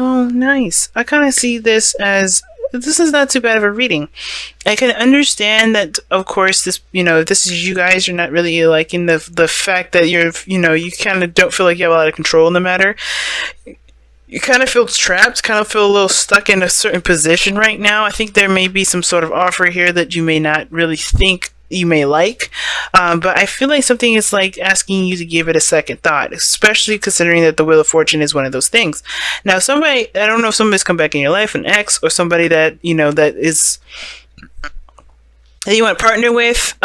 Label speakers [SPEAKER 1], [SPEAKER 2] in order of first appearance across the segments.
[SPEAKER 1] Oh, nice. I kind of see this as this is not too bad of a reading. I can understand that, of course, this, if this is you guys, you're not really liking the fact that you kind of don't feel like you have a lot of control in the matter. You kind of feel trapped, kind of feel a little stuck in a certain position right now. I think there may be some sort of offer here that you may not really think you may like, but I feel like something is like asking you to give it a second thought, especially considering that the Wheel of Fortune is one of those things. Now, somebody, I don't know if somebody's come back in your life, an ex, or somebody that, that is, that you want to partner with.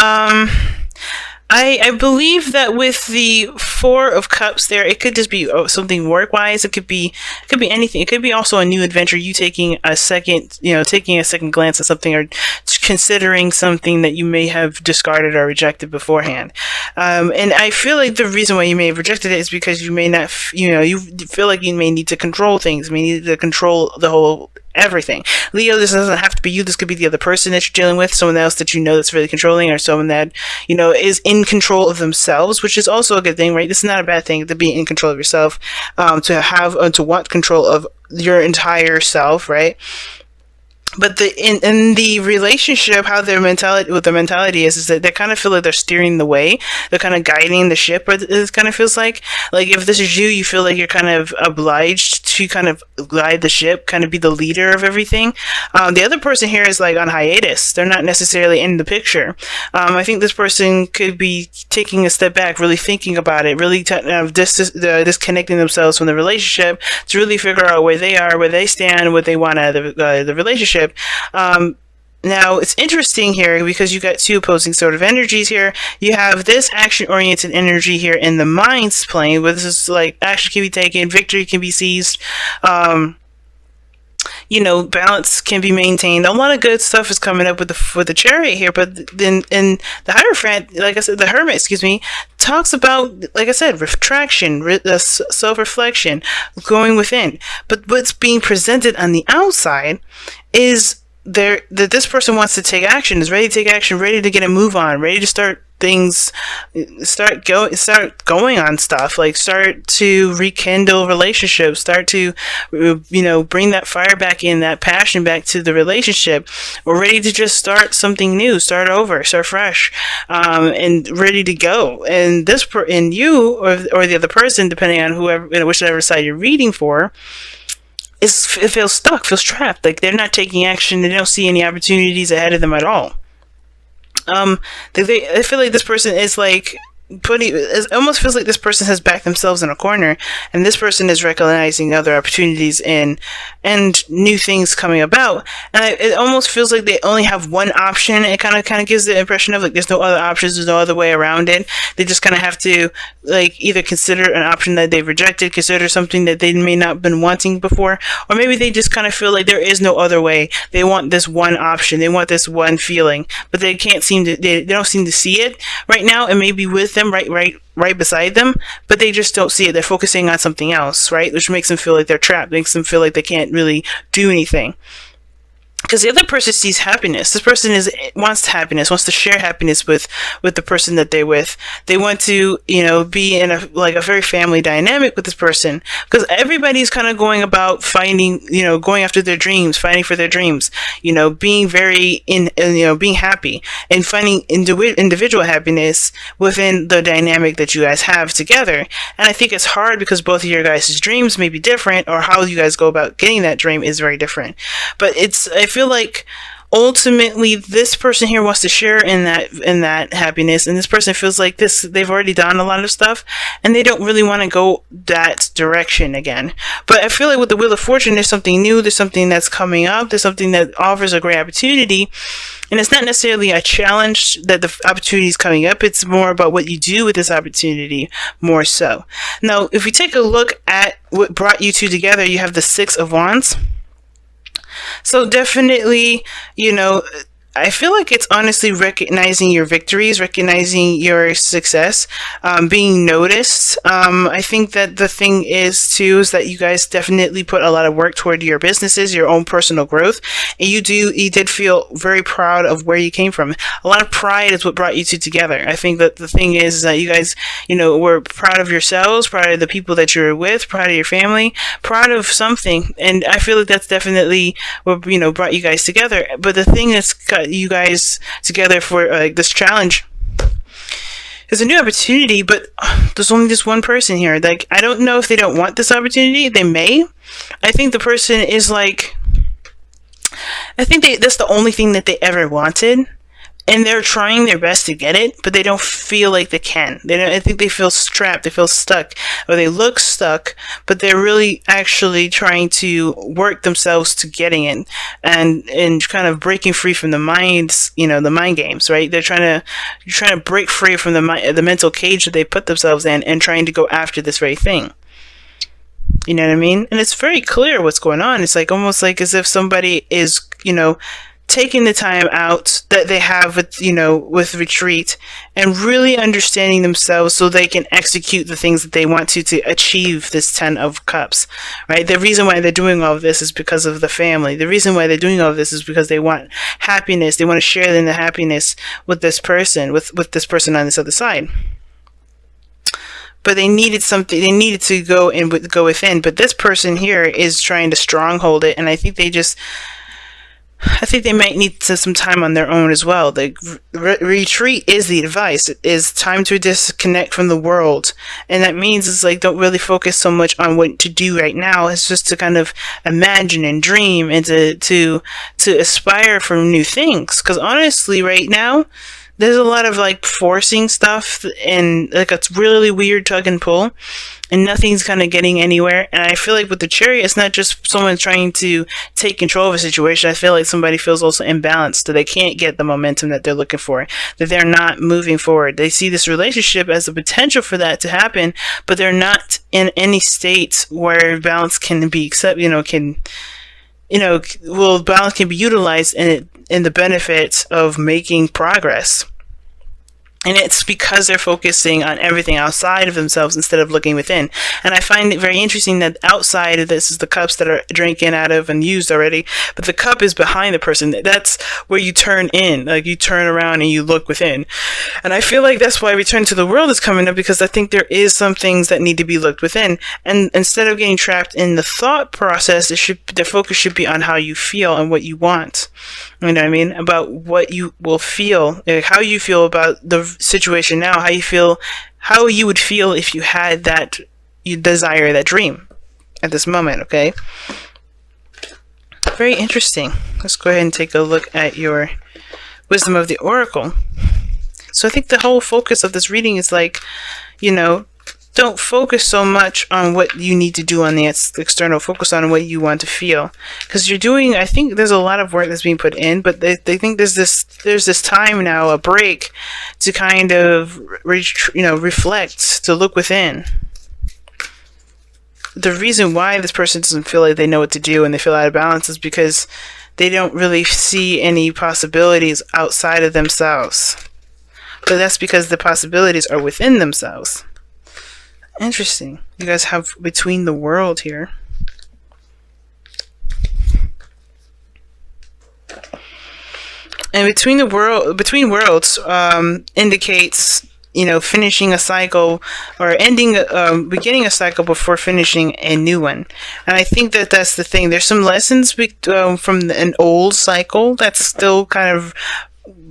[SPEAKER 1] I believe that with the Four of Cups there, it could just be something work-wise. It could be anything. It could be also a new adventure, you taking a second glance at something, or considering something that you may have discarded or rejected beforehand. And I feel like the reason why you may have rejected it is because you may not, you feel like you may need to control things, may need to control the whole everything. Leo, this doesn't have to be you. This could be the other person that you're dealing with, someone else that that's really controlling, or someone that, is in control of themselves, which is also a good thing, right? This is not a bad thing to be in control of yourself, to want control of your entire self, right? But in the relationship, how their mentality is that they kind of feel like they're steering the way, they're kind of guiding the ship. Or it kind of feels like if this is you, you feel like you're kind of obliged to kind of guide the ship, kind of be the leader of everything. The other person here is like on hiatus; they're not necessarily in the picture. I think this person could be taking a step back, really thinking about it, really disconnecting themselves from the relationship to really figure out where they are, where they stand, what they want out of the relationship. Now, it's interesting here because you got two opposing sort of energies here. You have this action-oriented energy here in the mind's plane, where this is like action can be taken, victory can be seized, balance can be maintained. A lot of good stuff is coming up with the Chariot here, but then in the Hierophant, like I said, the Hermit, talks about, like I said, retraction, self-reflection, going within. But what's being presented on the outside is that this person wants to take action, is ready to take action, ready to get a move on, ready to start things, start going on stuff, like start to rekindle relationships, start to bring that fire back in, that passion back to the relationship. We're ready to just start something new, start over, start fresh, and ready to go. And you or the other person, depending on whichever side you're reading for, it feels stuck, feels trapped, like they're not taking action, they don't see any opportunities ahead of them at all. I feel like this person is like it almost feels like this person has backed themselves in a corner, and this person is recognizing other opportunities and new things coming about, and it almost feels like they only have one option. It kind of gives the impression of like there's no other options, there's no other way around it. They just kind of have to like either consider an option that they've rejected, consider something that they may not have been wanting before, or maybe they just kind of feel like there is no other way. They want this one option, they want this one feeling, but they don't seem to see it right now. It may be with them right beside them, but they just don't see it. They're focusing on something else, right? Which makes them feel like they're trapped, makes them feel like they can't really do anything. Because the other person sees happiness. This person wants happiness, wants to share happiness with the person that they're with. They want to, be in a very family dynamic with this person. Because everybody's kind of going about going after their dreams, fighting for their dreams. Being being happy and finding individual happiness within the dynamic that you guys have together. And I think it's hard because both of your guys' dreams may be different, or how you guys go about getting that dream is very different. But I feel like ultimately this person here wants to share in that happiness, and this person feels like they've already done a lot of stuff and they don't really want to go that direction again. But I feel like with the Wheel of Fortune, there's something new, there's something that's coming up, there's something that offers a great opportunity, and it's not necessarily a challenge that the opportunity is coming up. It's more about what you do with this opportunity, more so. Now, if we take a look at what brought you two together, you have the Six of Wands. So definitely, I feel like it's honestly recognizing your victories, recognizing your success, being noticed. I think that the thing is too is that you guys definitely put a lot of work toward your businesses, your own personal growth, and you did feel very proud of where you came from. A lot of pride is what brought you two together. I think that the thing is that you guys, were proud of yourselves, proud of the people that you were with, proud of your family, proud of something, and I feel like that's definitely what brought you guys together. But the thing that's got you guys together for this challenge is a new opportunity, but there's only this one person here. Like, I don't know if they don't want this opportunity. They may. I think the person is like, that's the only thing that they ever wanted, and they're trying their best to get it, but they don't feel like they can. I think they feel strapped, they feel stuck, or they look stuck, but they're really actually trying to work themselves to getting it, and kind of breaking free from the minds, the mind games, right? They're trying to break free from the mental cage that they put themselves in, and trying to go after this very thing. You know what I mean? And it's very clear what's going on. It's like almost like as if somebody is, taking the time out that they have with retreat, and really understanding themselves so they can execute the things that they want to achieve this 10 of Cups, right? The reason why they're doing all of this is because of the family. The reason why they're doing all of this is because they want happiness. They want to share in the happiness with this person, with this person on this other side. But they needed something. They needed to go within. But this person here is trying to stronghold it, and I think they might need some time on their own as well. The retreat is the advice. It is time to disconnect from the world. And that means it's like, don't really focus so much on what to do right now. It's just to kind of imagine and dream, and to aspire for new things. Because honestly, right now, there's a lot of like forcing stuff, and like a really weird tug and pull, and nothing's kind of getting anywhere. And I feel like with the Chariot, it's not just someone trying to take control of a situation. I feel like somebody feels also imbalanced, that they can't get the momentum that they're looking for, that they're not moving forward. They see this relationship as a potential for that to happen, but they're not in any state where balance can be balance can be utilized in the benefits of making progress. And it's because they're focusing on everything outside of themselves instead of looking within. And I find it very interesting that outside of this is the cups that are drinking out of and used already, but the cup is behind the person. That's where you turn in, like you turn around and you look within. And I feel like that's why Return to the World is coming up, because I think there is some things that need to be looked within. And instead of getting trapped in the thought process, the focus should be on how you feel and what you want. You know what I mean? About what you will feel, like how you feel about the situation now, how you would feel if you had that desire, that dream at this moment, okay? Very interesting. Let's go ahead and take a look at your Wisdom of the Oracle. So I think the whole focus of this reading is like, don't focus so much on what you need to do on the external. Focus on what you want to feel. Because I think there's a lot of work that's being put in, but they think there's this time now, a break, to kind of, reflect, to look within. The reason why this person doesn't feel like they know what to do and they feel out of balance is because they don't really see any possibilities outside of themselves. But that's because the possibilities are within themselves. Interesting. You guys have Between the World here. And between worlds indicates, finishing a cycle, or beginning a cycle before finishing a new one. And I think that that's the thing. There's some lessons from an old cycle that's still kind of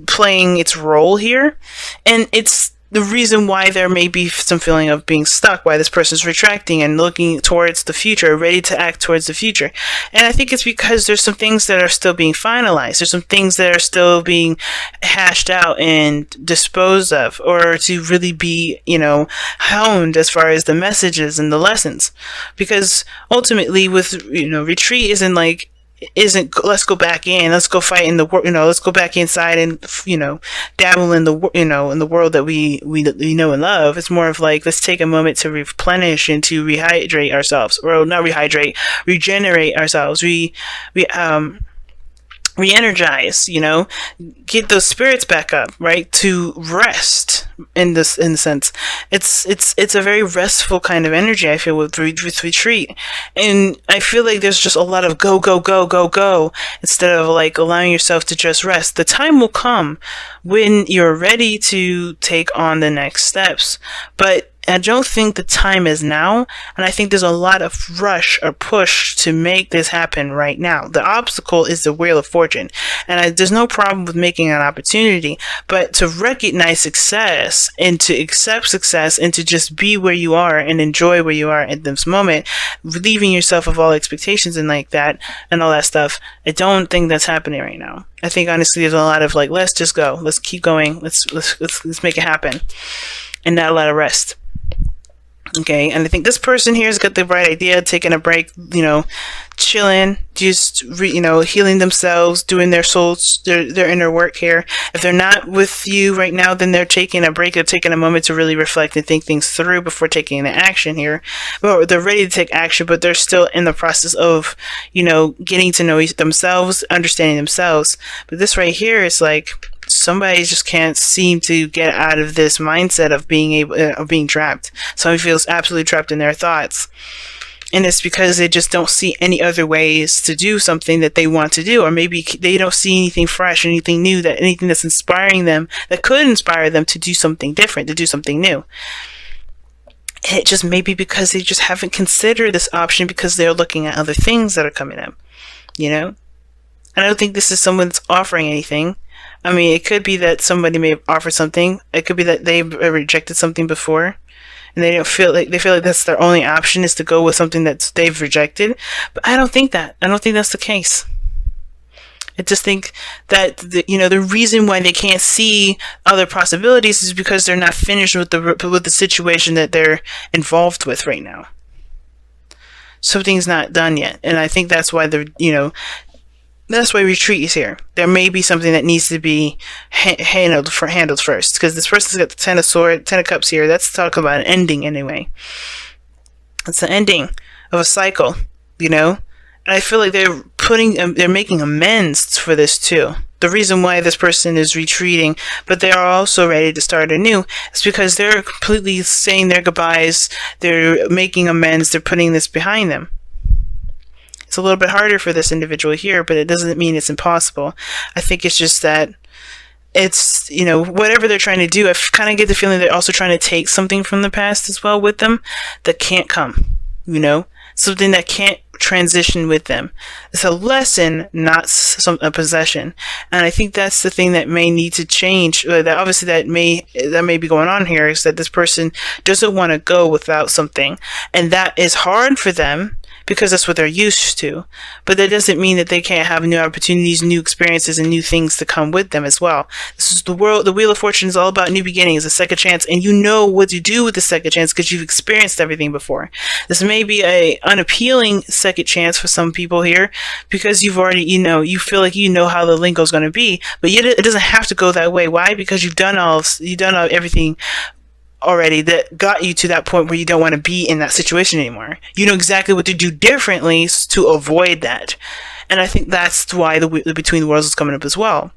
[SPEAKER 1] playing its role here, and it's the reason why there may be some feeling of being stuck, why this person's retracting and looking towards the future, ready to act towards the future. And I think it's because there's some things that are still being finalized. There's some things that are still being hashed out and disposed of, or to really be, honed as far as the messages and the lessons. Because ultimately with, retreat isn't let's go back in, let's go fight in the world, let's go back inside and dabble in the in the world that we know and love. It's more of like, let's take a moment to replenish and to rehydrate ourselves, or not rehydrate, regenerate ourselves, re-energize, get those spirits back up, right? To rest in the sense. It's a very restful kind of energy, I feel, with retreat. And I feel like there's just a lot of go, go, go, go, go, instead of like allowing yourself to just rest. The time will come when you're ready to take on the next steps. But I don't think the time is now, and I think there's a lot of rush or push to make this happen right now. The obstacle is the Wheel of Fortune, and there's no problem with making an opportunity, but to recognize success and to accept success and to just be where you are and enjoy where you are at this moment, relieving yourself of all expectations and like that and all that stuff, I don't think that's happening right now. I think honestly there's a lot of like, let's just go, let's keep going, let's make it happen, and not a lot of rest. Okay, and I think this person here has got the right idea, taking a break, chilling, just healing themselves, doing their souls, their inner work here. If they're not with you right now, then they're taking a break, they're taking a moment to really reflect and think things through before taking the action here. Well, they're ready to take action, but they're still in the process of, getting to know themselves, understanding themselves. But this right here is like, somebody just can't seem to get out of this mindset of being trapped. Somebody feels absolutely trapped in their thoughts, and it's because they just don't see any other ways to do something that they want to do, or maybe they don't see anything fresh, anything new, anything that's inspiring them, that could inspire them to do something different, to do something new. And it just may be because they just haven't considered this option because they're looking at other things that are coming up, And I don't think this is someone that's offering anything. I mean, it could be that somebody may have offered something. It could be that they've rejected something before, and they feel like that's their only option, is to go with something that they've rejected. But I don't think that. I don't think that's the case. I just think that the reason why they can't see other possibilities is because they're not finished with the situation that they're involved with right now. Something's not done yet, and I think that's why that's why retreat is here. There may be something that needs to be handled first, because this person's got the Ten of Cups here. That's talking about an ending anyway. It's the ending of a cycle, And I feel like they're making amends for this too. The reason why this person is retreating, but they are also ready to start anew, is because they're completely saying their goodbyes. They're making amends. They're putting this behind them. It's a little bit harder for this individual here, but it doesn't mean it's impossible. I think it's just that it's, whatever they're trying to do, I kind of get the feeling they're also trying to take something from the past as well with them that can't come, something that can't transition with them. It's a lesson, not a possession. And I think that's the thing that may need to change. That obviously that may be going on here, is that this person doesn't want to go without something, and that is hard for them, because that's what they're used to. But that doesn't mean that they can't have new opportunities, new experiences, and new things to come with them as well. This is the Wheel of Fortune is all about new beginnings, a second chance, and you know what to do with the second chance because you've experienced everything before. This may be a unappealing second chance for some people here, because you've already, you feel like you know how the lingo is going to be, but yet it doesn't have to go that way. Why? Because you've done everything already that got you to that point where you don't want to be in that situation anymore. You know exactly what to do differently to avoid that. And I think that's why the Between the Worlds is coming up as well.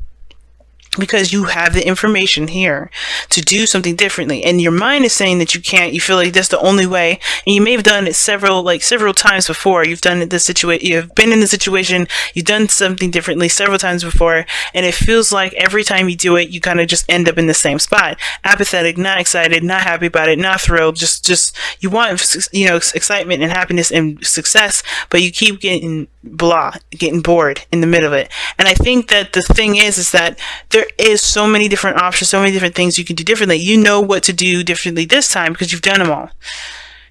[SPEAKER 1] Because you have the information here to do something differently, and your mind is saying that you can't. You feel like that's the only way, and you may have done it several times before. You've done it you've been in the situation, you've done something differently several times before, and it feels like every time you do it, you kind of just end up in the same spot: apathetic, not excited, not happy about it, not thrilled. Just you want excitement and happiness and success, but you keep getting bored in the middle of it. And I think that the thing is that there is so many different options, so many different things you can do differently. You know what to do differently this time because you've done them all.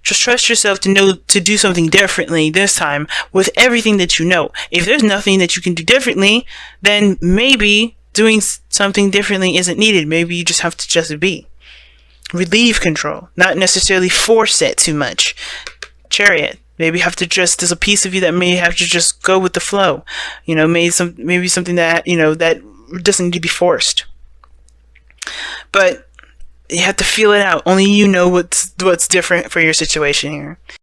[SPEAKER 1] Just trust yourself to know to do something differently this time with everything that you know. If there's nothing that you can do differently, then maybe doing something differently isn't needed. Maybe you just have to just be. Relieve control, not necessarily force it too much. Chariot. Maybe you have to there's a piece of you that may have to just go with the flow. Maybe something that, that doesn't need to be forced. But you have to feel it out. Only you know what's different for your situation here.